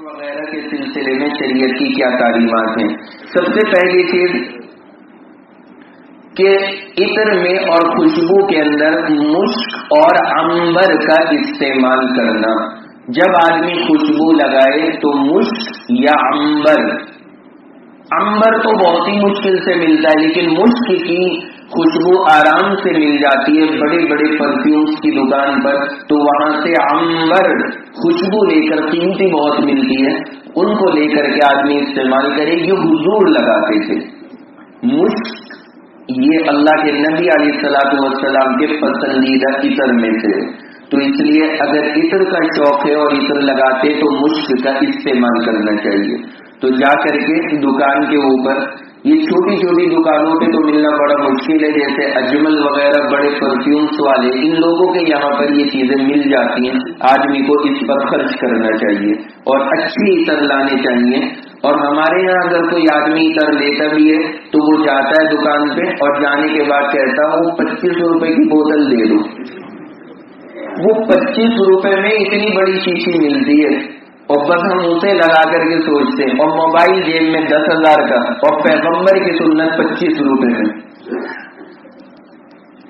وغیرہ کے سلسلے میں شریعت کی کیا تعلیمات ہیں؟ سب سے پہلی چیز کہ عطر میں اور خوشبو کے اندر مشک اور عنبر کا استعمال کرنا. جب آدمی خوشبو لگائے تو مشک یا عنبر تو بہت ہی مشکل سے ملتا ہے، لیکن مشک کی خوشبو آرام سے مل جاتی ہے بڑے بڑے پرفیومز کی دکان پر، تو وہاں سے عنبر خوشبو لے کر قیمتی بہت ملتی ہے، ان کو لے کر کے آدمی استعمال کرے. یہ حضور لگاتے تھے. مشک یہ اللہ کے نبی علیہ الصلوۃ والسلام کے پسندیدہ عطر میں سے، تو اس لیے اگر عطر کا شوق ہے اور عطر لگاتے تو مشک کا استعمال کرنا چاہیے. تو جا کر کے دکان کے اوپر، یہ چھوٹی چھوٹی دکانوں پہ تو ملنا بڑا مشکل ہے، جیسے اجمل وغیرہ بڑے پرفیومس والے، ان لوگوں کے یہاں پر یہ چیزیں مل جاتی ہیں. آدمی کو اس پر خرچ کرنا چاہیے اور اچھی عطر لانے چاہیے. اور ہمارے یہاں اگر کوئی آدمی عطر لیتا بھی ہے تو وہ جاتا ہے دکان پہ اور جانے کے بعد کہتا ہے وہ 25 روپے کی بوتل دے دو. وہ 25 روپے میں اتنی بڑی شیشی ملتی ہے اور بس ہم اسے لگا کر کے سوچتے ہیں، اور موبائل جیب میں 10,000 کا اور پیغمبر کی سنت 25 روپے میں.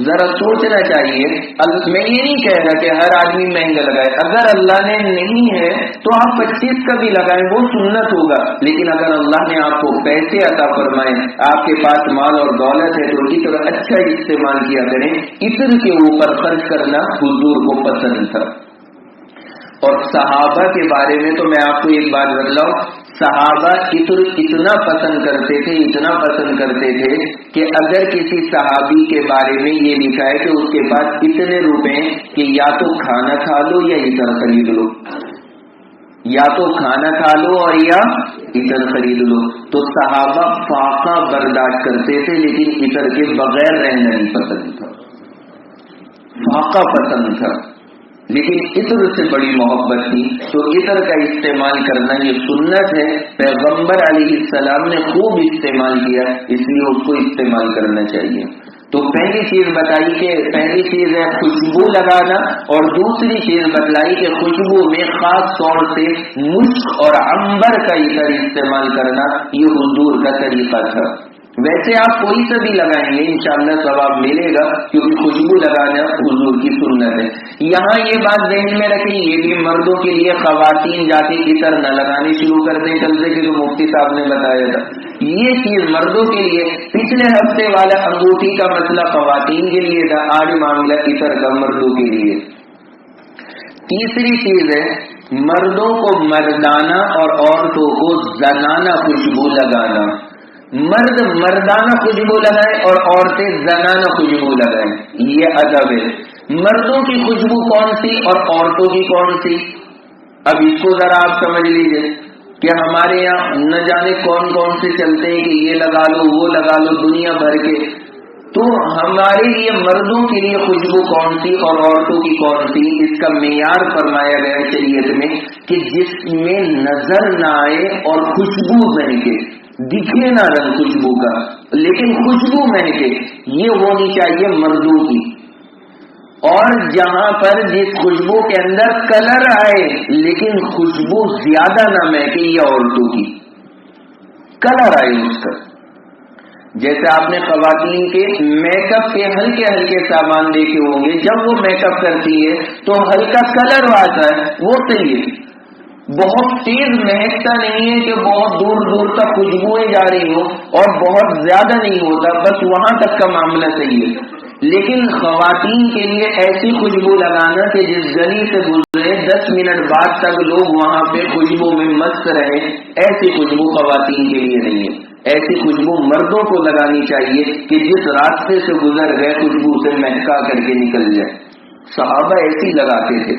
ذرا سوچنا چاہیے. میں یہ نہیں کہہ رہا کہ ہر آدمی مہنگا لگائے، اگر اللہ نے نہیں ہے تو آپ 25 کا بھی لگائیں، وہ سنت ہوگا. لیکن اگر اللہ نے آپ کو پیسے عطا فرمائے، آپ کے پاس مال اور دولت ہے، تو عطر اچھا استعمال کیا کریں. عطر کے اوپر خرچ کرنا حضور کو پسند تھا. اور صحابہ کے بارے میں تو میں آپ کو ایک بات بتلاؤں، صحابہ عطر اتنا پسند کرتے تھے کہ اگر کسی صحابی کے بارے میں یہ لکھا ہے کہ اس کے پاس اتنے روپے کہ یا تو کھانا کھا لو یا عطر خرید لو، یا تو کھانا کھا لو اور یا عطر خرید لو، تو صحابہ فاقہ برداشت کرتے تھے لیکن عطر کے بغیر رہنا نہیں پسند تھا. فاقہ پسند تھا لیکن عطر سے بڑی محبت تھی. تو عطر کا استعمال کرنا یہ سنت ہے. پیغمبر علیہ السلام نے خوب استعمال کیا، اس لیے اس کو استعمال کرنا چاہیے. تو پہلی چیز بتائی کہ پہلی چیز ہے خوشبو لگانا، اور دوسری چیز بتلائی کہ خوشبو میں خاص طور سے مشک اور عنبر کا عطر استعمال کرنا یہ حضور کا طریقہ تھا. ویسے آپ کوئی سا بھی لگائیں گے انشاءاللہ ثواب ملے گا، کیونکہ خوشبو لگانا حضور کی سنت ہے. یہاں یہ بات ذہن میں رکھیں، یہ بھی مردوں کے لیے، خواتین جاتے عطر نہ لگانے شروع کر دیں کل سے، کہ جو مفتی صاحب نے بتایا تھا یہ چیز مردوں کے لیے. پچھلے ہفتے والا انگوٹھی کا مسئلہ خواتین کے لیے تھا، آج معاملہ عطر کا مردوں کے لیے. تیسری چیز ہے مردوں کو مردانہ اور عورتوں کو زنانہ خوشبو لگانا. مرد مردانہ خوشبو لگائیں اور عورتیں زنانہ خوشبو لگائیں، یہ ادب ہے. مردوں کی خوشبو کون سی اور عورتوں کی کون سی؟ اب اس کو ذرا آپ سمجھ لیجئے کہ ہمارے یہاں نہ جانے کون کون سے چلتے ہیں کہ یہ لگا لو وہ لگا لو دنیا بھر کے. تو ہمارے لیے مردوں کے لیے خوشبو کون سی اور عورتوں کی کون سی، اس کا معیار فرمایا گیا شریعت میں کہ جس میں نظر نہ آئے اور خوشبو مہکے، دکھے نہ رنگ خوشبو کا لیکن خوشبو مہکے، یہ ہونی چاہیے مردوں کی. اور جہاں پر جس خوشبو کے اندر کلر آئے لیکن خوشبو زیادہ نہ مہکے، یہ عورتوں کی. کلر آئے اس کا، جیسے آپ نے خواتین کے میک اپ کے ہلکے ہلکے سامان دیکھے ہوں گے، جب وہ میک اپ کرتی ہے تو ہلکا کلر آتا ہے، وہ صحیح ہے. بہت تیز مہکتا نہیں ہے کہ بہت دور دور تک خوشبوئیں جا رہی ہو اور بہت زیادہ نہیں ہوتا، بس وہاں تک کا معاملہ صحیح ہے. لیکن خواتین کے لیے ایسی خوشبو لگانا کہ جس گلی سے گزرے 10 منٹ بعد تک لوگ وہاں پہ خوشبو میں مست رہے، ایسی خوشبو خواتین کے لیے نہیں ہے. ایسی خوشبو مردوں کو لگانی چاہیے کہ جس راستے سے گزر گئے خوشبو سے مہکا کر کے نکل جائے. صحابہ ایسی لگاتے تھے.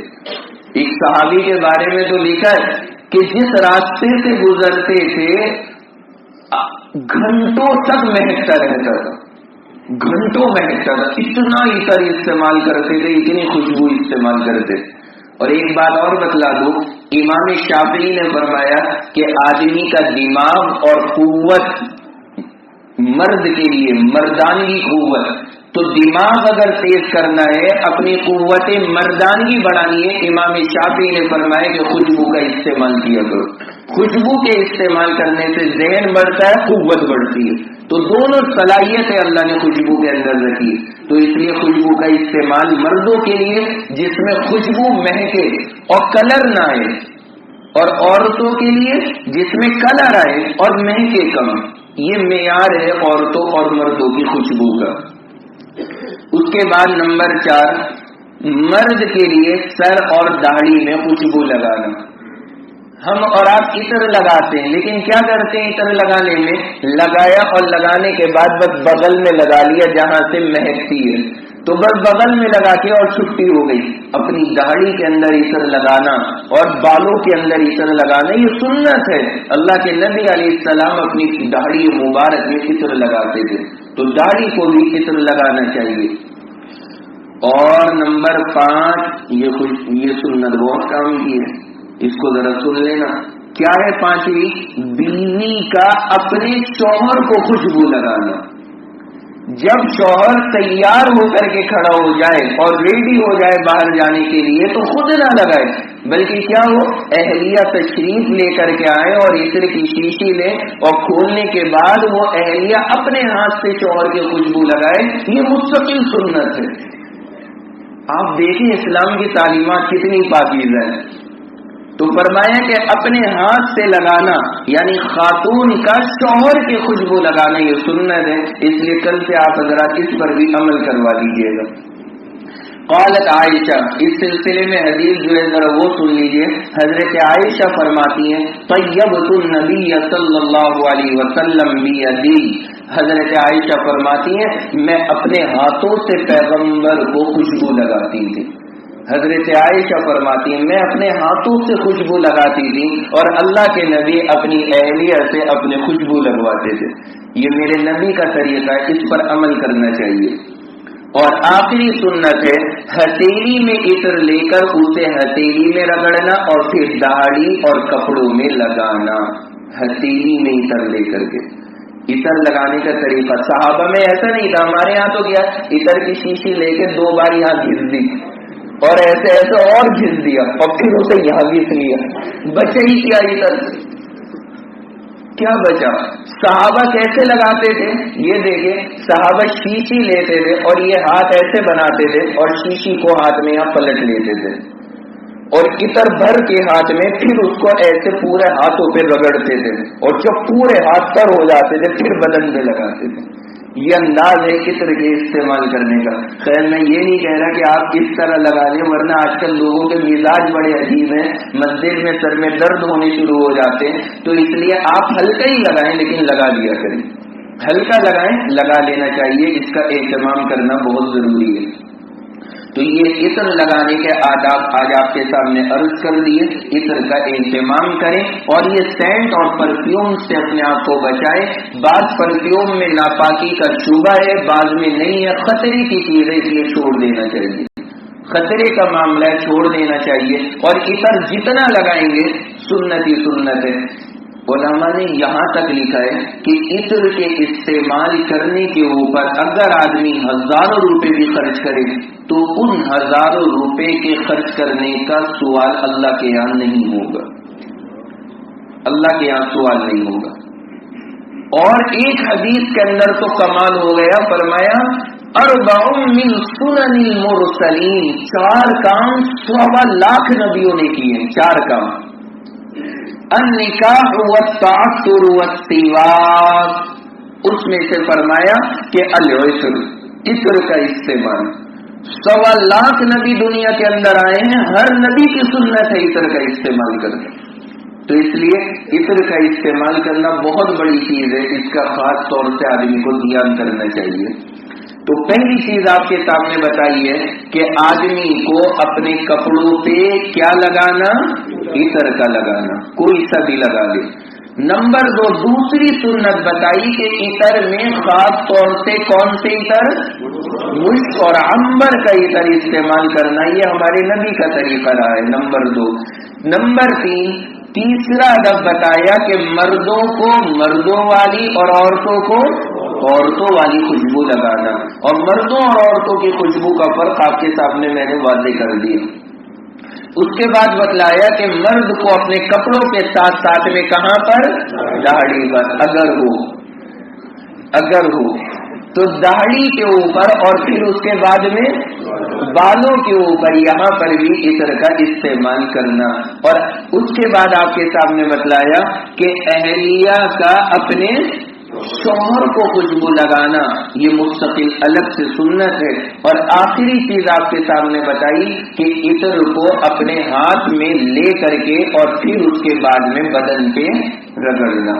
ایک صحابی کے بارے میں تو لکھا ہے کہ جس راستے سے گزرتے تھے گھنٹوں تک مہکتا رہتا تھا، گھنٹوں مہکتا تھا. اتنا عطر استعمال کرتے تھے، اتنی خوشبو استعمال کرتے تھے. اور ایک بات اور بتلا دوں، امام شافعی نے فرمایا کہ آدمی کا دماغ اور قوت، مرد کے لیے مردانگی قوت، تو دماغ اگر تیز کرنا ہے، اپنی قوت مردانگی بڑھانی ہے، امام شافعی نے فرمایا کہ خوشبو کا استعمال کیا کرو. خوشبو کے استعمال کرنے سے ذہن بڑھتا ہے، قوت بڑھتی ہے. تو دونوں صلاحیتیں اللہ نے خوشبو کے اندر رکھی. تو اس لیے خوشبو کا استعمال مردوں کے لیے جس میں خوشبو مہکے اور کلر نہ آئے، اور عورتوں کے لیے جس میں کلر آئے اور مہکے کم. یہ معیار ہے عورتوں اور مردوں کی خوشبو کا. اس کے بعد نمبر 4، مرد کے لیے سر اور داڑھی میں خوشبو لگانا. ہم اور آپ عطر لگاتے ہیں، لیکن کیا کرتے ہیں عطر لگانے میں؟ لگایا اور لگانے کے بعد بس بغل میں لگا لیا جہاں سے مہکتی ہے، تو بس بغل میں لگا کے اور چھٹی ہو گئی. اپنی داڑھی کے اندر عطر لگانا اور بالوں کے اندر عطر لگانا یہ سنت ہے. اللہ کے نبی علیہ السلام اپنی داڑھی مبارک میں عطر لگاتے تھے، تو داڑھی کو بھی عطر لگانا چاہیے. اور نمبر 5، یہ سنت بہت کام کی ہے، اس کو ذرا سن لینا. کیا ہے 5ویں؟ بیوی کا اپنے شوہر کو خوشبو لگانا. جب شوہر تیار ہو کر کے کھڑا ہو جائے اور ریڈی ہو جائے باہر جانے کے لیے تو خود نہ لگائے، بلکہ کیا ہو، اہلیہ تشریف لے کر کے آئے اور عطر کی شیشی لے اور کھولنے کے بعد وہ اہلیہ اپنے ہاتھ سے شوہر کے خوشبو لگائے. یہ مستقل سنت ہے. آپ دیکھیں اسلام کی تعلیمات کتنی پاکیزہ ہے. تو فرمایا کہ اپنے ہاتھ سے لگانا، یعنی خاتون کا شوہر کی خوشبو لگانا یہ سنت ہے. اس لیے کل سے آپ حضرات اس پر بھی عمل کروا دیجیے گا. قالت عائشہ، اس سلسلے میں حدیث جو ہے ذرا وہ سن لیجیے. حضرت عائشہ فرماتی ہیں طیبت النبی صلی اللہ علیہ وسلم بیدی. حضرت عائشہ فرماتی ہیں میں اپنے ہاتھوں سے پیغمبر کو خوشبو لگاتی تھی. حضرت عائشہ فرماتی ہیں میں اپنے ہاتھوں سے خوشبو لگاتی تھی اور اللہ کے نبی اپنی اہلیہ سے اپنے خوشبو لگواتے تھے. یہ میرے نبی کا طریقہ ہے، اس پر عمل کرنا چاہیے. اور آخری سنت ہے ہتھیلی میں عطر لے کر اسے ہتھیلی میں رگڑنا اور پھر داڑھی اور کپڑوں میں لگانا. ہتھیلی میں عطر لے کر کے عطر لگانے کا طریقہ صحابہ میں ایسا نہیں تھا. ہمارے یہاں تو کیا، عطر کی شیشی لے کے 2 بار یہاں گھس دی اور ایسے ایسے اور گھس دیا اور پھر اسے یہاں گھس لیا. بچے ہی کیا عطر سے؟ کیا بچا؟ صحابہ کیسے لگاتے تھے یہ دیکھیں. صحابہ شیشی لیتے تھے اور یہ ہاتھ ایسے بناتے تھے اور شیشی کو ہاتھ میں یہاں پلٹ لیتے تھے اور عطر بھر کے ہاتھ میں پھر اس کو ایسے پورے ہاتھوں پہ رگڑتے تھے اور جب پورے ہاتھ تر ہو جاتے تھے پھر بدن پہ لگاتے تھے. یہ انداز ہے عطر کے استعمال کرنے کا. خیر میں یہ نہیں کہہ رہا کہ آپ اس طرح لگا لیں، ورنہ آج کل لوگوں کے مزاج بڑے عجیب ہیں، مسجد میں سر میں درد ہونے شروع ہو جاتے ہیں. تو اس لیے آپ ہلکا ہی لگائیں لیکن لگا لیا کریں. ہلکا لگائیں، لگا لینا چاہیے. اس کا اہتمام کرنا بہت ضروری ہے. تو یہ عطر لگانے کے آداب آج آپ کے سامنے عرض کر دیے. عطر کا اہتمام کریں اور یہ سینٹ اور پرفیوم سے اپنے آپ کو بچائیں. بعض پرفیوم میں ناپاکی کا شبہ ہے، بعض میں نہیں ہے. خطرے کی چیز ہے، اس لیے چھوڑ دینا چاہیے. خطرے کا معاملہ ہے، چھوڑ دینا چاہیے. اور عطر جتنا لگائیں گے سنت ہی سنت ہے. علماء نے یہاں تک لکھا ہے کہ عطر کے استعمال کرنے کے اوپر اگر آدمی 1000 روپے بھی خرچ کرے تو ان 1000 روپے کے خرچ کرنے کا سوال اللہ کے یہاں نہیں ہوگا. اللہ کے یہاں سوال نہیں ہوگا. اور ایک حدیث کے اندر تو کمال ہو گیا، فرمایا 4 من سنن المرسلین، 4 کام 1.25 لاکھ نبیوں نے کیے. 4 کام، النکاح والتعطر والسواک. اس میں سے فرمایا کہ العطر، عطر کا استعمال. 1.25 لاکھ نبی دنیا کے اندر آئے ہیں، ہر نبی کی سنت ہے عطر کا استعمال کرنا. تو اس لیے عطر کا استعمال کرنا بہت بڑی چیز ہے. اس کا خاص طور سے آدمی کو دھیان کرنا چاہیے. تو پہلی چیز آپ کے سامنے بتائی ہے کہ آدمی کو اپنے کپڑوں پہ کیا لگانا؟ عطر کا لگانا، کوئی سا بھی لگا لے. نمبر 2، دوسری سنت بتائی کہ عطر میں خاص طور سے کون سے عطر؟ مشک اور عنبر کا عطر استعمال کرنا. یہ ہمارے نبی کا طریقہ رہا ہے. نمبر 2. نمبر 3، تیسرا ادب بتایا کہ مردوں کو مردوں والی اور عورتوں کو عورتوں والی خوشبو لگانا. اور مردوں اور عورتوں کی خوشبو کا فرق آپ کے سامنے میں نے واضح کر دیا. اس کے بعد بتلایا کہ مرد کو اپنے کپڑوں کے ساتھ ساتھ میں کہاں پر؟ داڑھی پر، اگر ہو تو داڑھی کے اوپر، اور پھر اس کے بعد میں بالوں کے اوپر یہاں پر بھی عطر کا استعمال کرنا. اور اس کے بعد آپ کے سامنے بتلایا کہ اہلیہ کا اپنے شوہر کو خوشبو لگانا یہ مستقل الگ سے سنت ہے. اور آخری چیز آپ کے سامنے بتائی کہ عطر کو اپنے ہاتھ میں لے کر کے اور پھر اس کے بعد میں بدن پہ رگڑنا.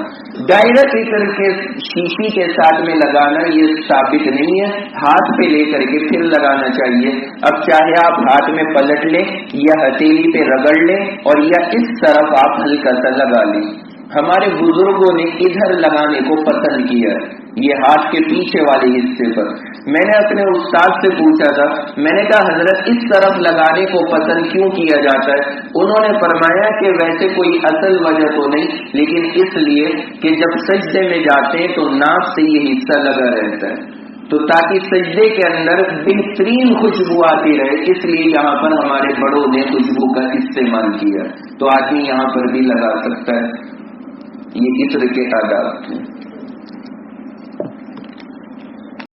ڈائریکٹ عطر کے شیشی کے ساتھ میں لگانا یہ ثابت نہیں ہے، ہاتھ پہ لے کر کے پھر لگانا چاہیے. اب چاہے آپ ہاتھ میں پلٹ لیں یا ہتھیلی پہ رگڑ لیں اور یا اس طرف آپ ہلکا سا لگا لیں. ہمارے بزرگوں نے ادھر لگانے کو پسند کیا، یہ ہاتھ کے پیچھے والے حصے پر. میں نے اپنے استاد سے پوچھا تھا، میں نے کہا حضرت اس طرف لگانے کو پسند کیوں کیا جاتا ہے؟ انہوں نے فرمایا کہ ویسے کوئی اصل وجہ تو نہیں، لیکن اس لیے کہ جب سجدے میں جاتے ہیں تو ناک سے یہ حصہ لگا رہتا ہے، تو تاکہ سجدے کے اندر بہترین خوشبو آتی رہے، اس لیے یہاں پر ہمارے بڑوں نے خوشبو کا استعمال کیا. تو آدمی یہاں پر بھی لگا سکتا ہے. یہ عطر کے آداب ہیں.